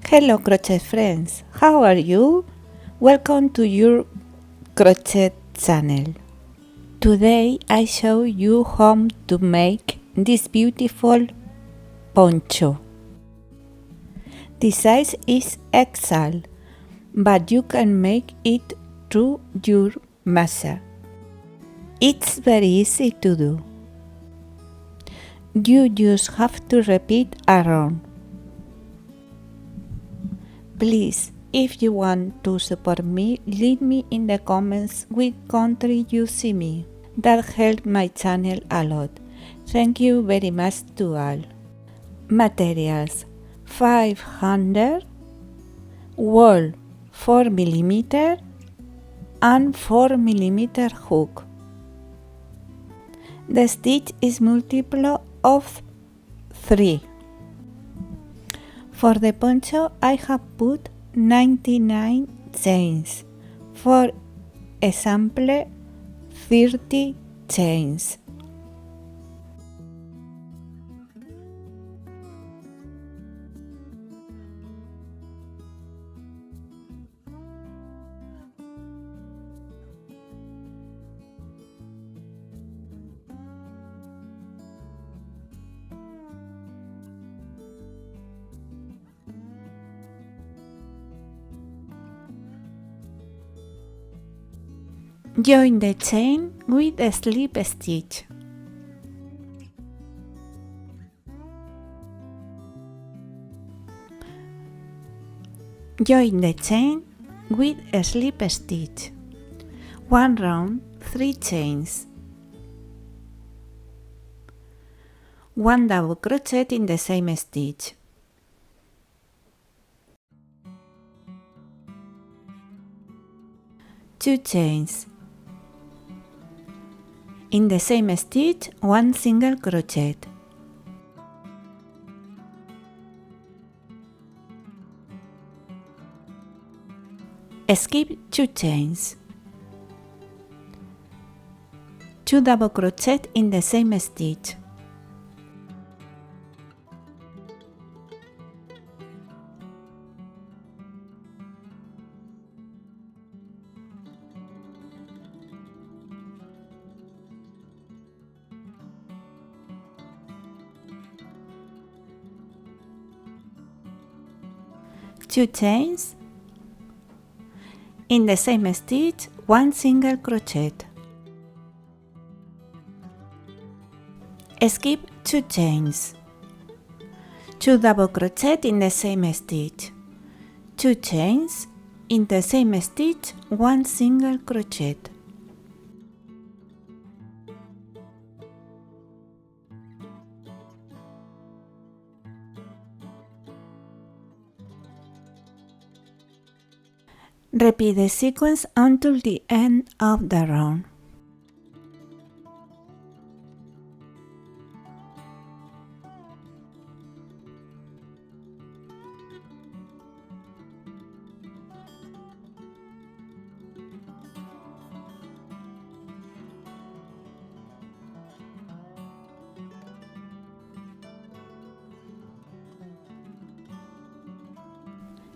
Hello crochet friends, how are you? Welcome to your crochet channel. Today I show you how to make this beautiful poncho. The size is XL, but you can make it to your measure. It's very easy to do. You just have to repeat around. Please, if you want to support me, leave me in the comments which country you see me. That helps my channel a lot. Thank you very much to all. Materials: 500 wool 4mm and 4mm hook. The stitch is multiple of 3. For the poncho I have put 99 chains, for example 30 chains. Join the chain with a slip stitch. Join the chain with a slip stitch. 1 round, 3 chains. 1 double crochet in the same stitch. Two chains. In the same stitch, 1 single crochet. Skip 2 chains. 2 double crochet in the same stitch. Two chains. In the same stitch, 1 single crochet. Skip 2 chains. 2 double crochet in the same stitch. 2 chains. In the same stitch, 1 single crochet. Repeat the sequence until the end of the round.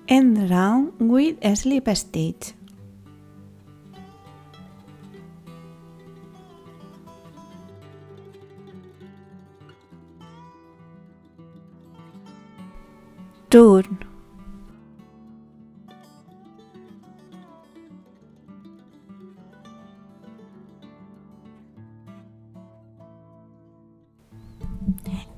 End round with a slip stitch. Turn.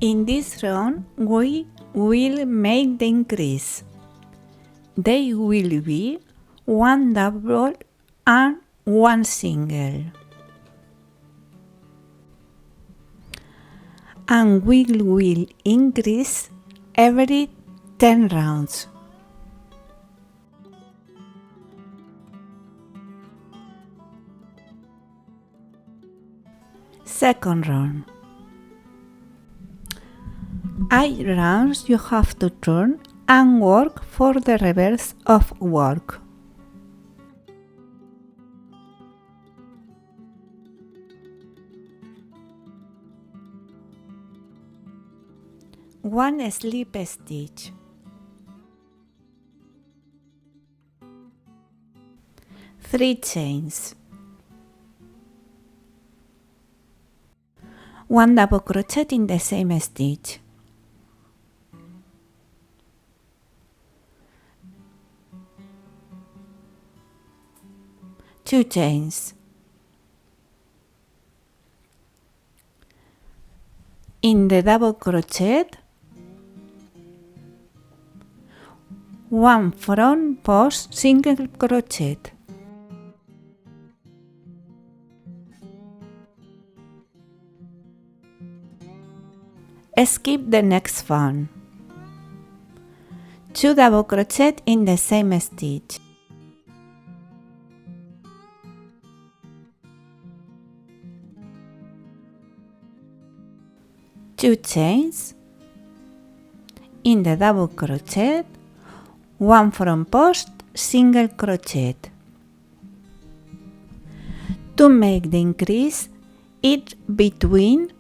In this round, we will make the increase. They will be 1 double and 1 single. And we will increase every 10 rounds. Second round. 8 rounds you have to turn and work for the reverse of work. One slip stitch. 3 chains, 1 double crochet in the same stitch, 2 chains, in the double crochet, 1 front post single crochet, skip the next one, 2 double crochet in the same stitch, 2 chains, in the double crochet, 1 front post single crochet. To make the increase, it's between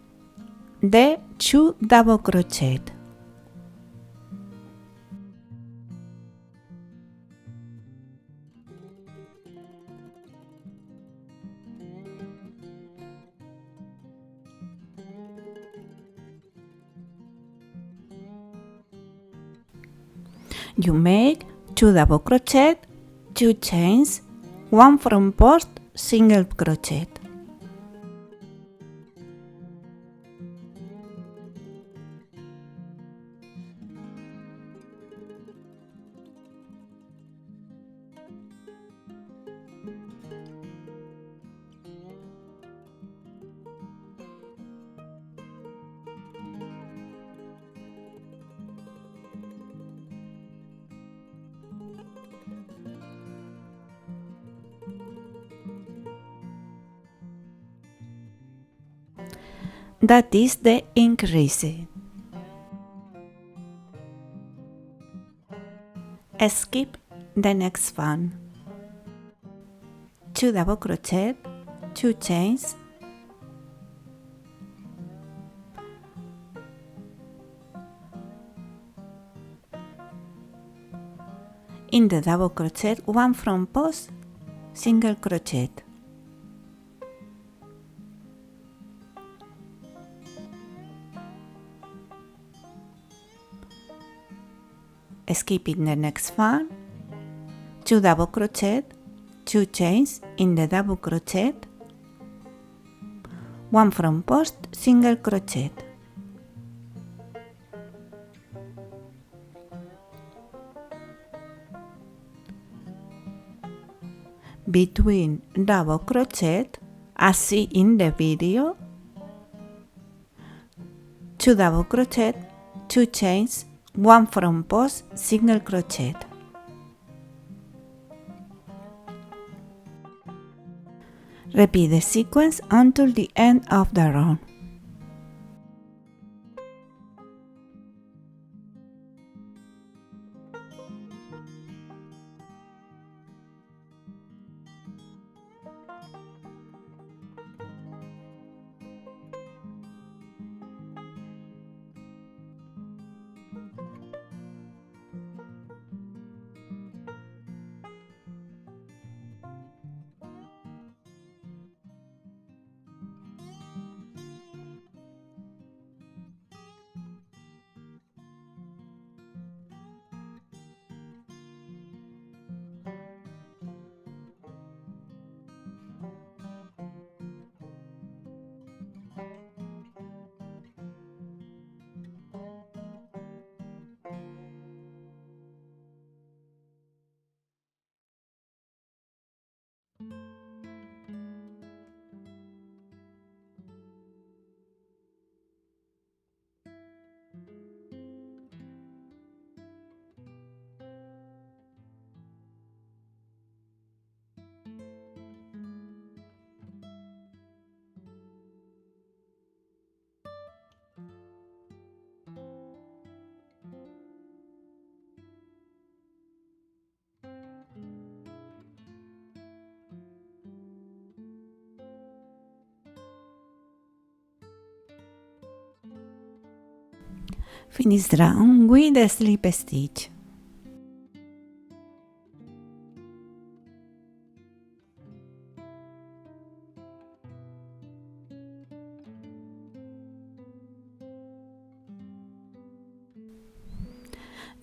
the 2 double crochet. You make 2 double crochet, 2 chains, 1 front post single crochet. That is the increase. Skip the next one. 2 double crochet, 2 chains, in the double crochet, 1 front post single crochet. Skipping the next one, 2 double crochet, 2 chains in the double crochet, 1 front post single crochet. Between double crochet, as seen in the video, 2 double crochet, 2 chains, 1 front post single crochet. Repeat the sequence until the end of the row. Finish the round with a slip stitch.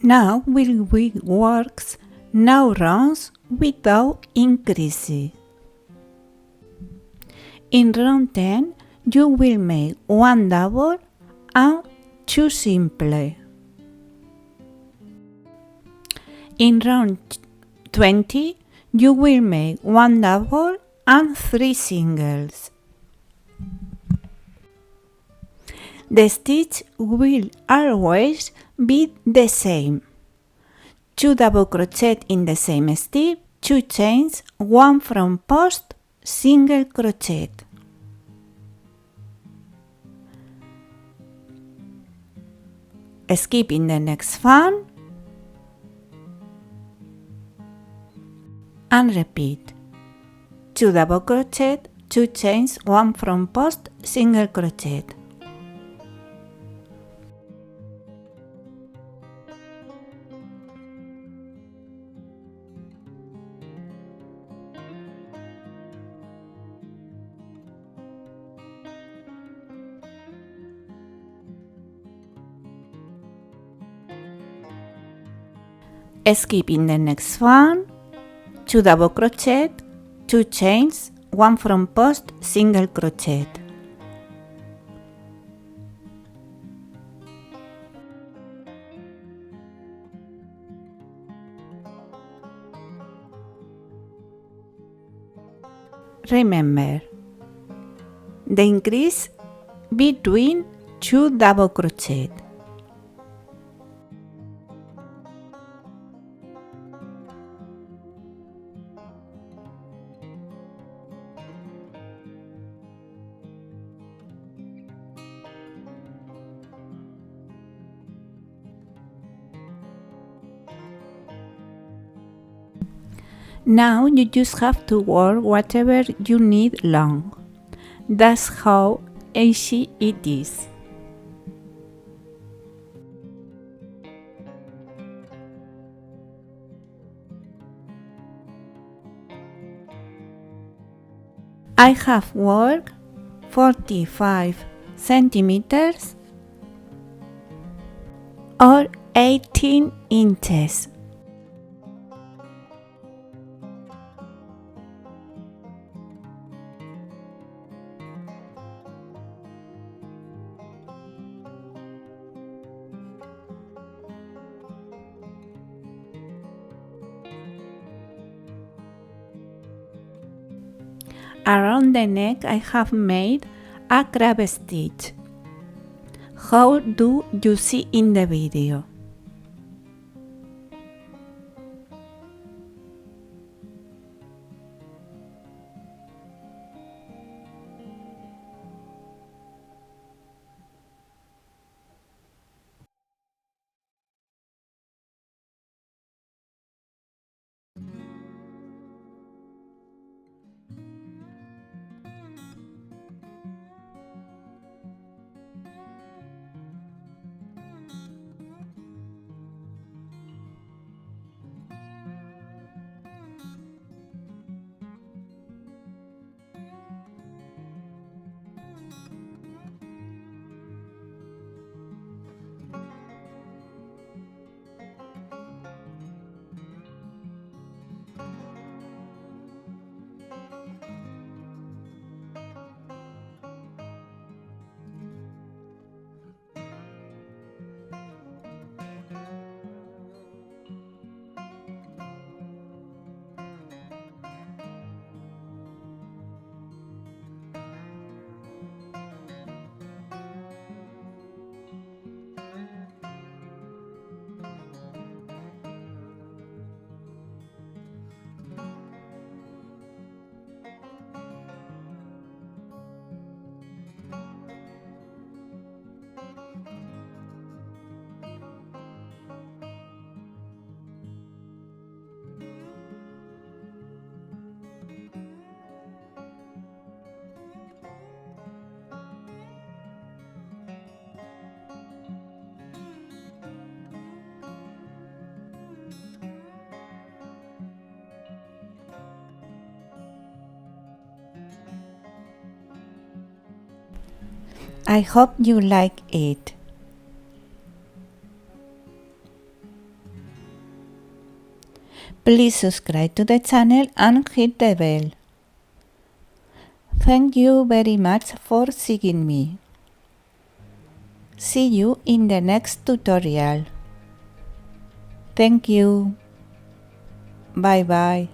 Now will we work no rounds without increases. In round 10, you will make 1 double and 2 simple. In round 20, you will make 1 double and 3 singles. The stitch will always be the same. 2 double crochet in the same stitch, 2 chains, 1 front post, single crochet. Skip in the next one and repeat. 2 double crochet, 2 chains, 1 front post, single crochet. Skip in the next one, 2 double crochet, 2 chains, 1 front post, single crochet. Remember, the increase between 2 double crochet. Now you just have to work whatever you need long. That's how easy it is. I have worked 45 centimeters or 18 inches. Around the neck I have made a crab stitch. How do you see in the video? I hope you like it. Please subscribe to the channel and hit the bell. Thank you very much for seeing me. See you in the next tutorial. Thank you. Bye bye.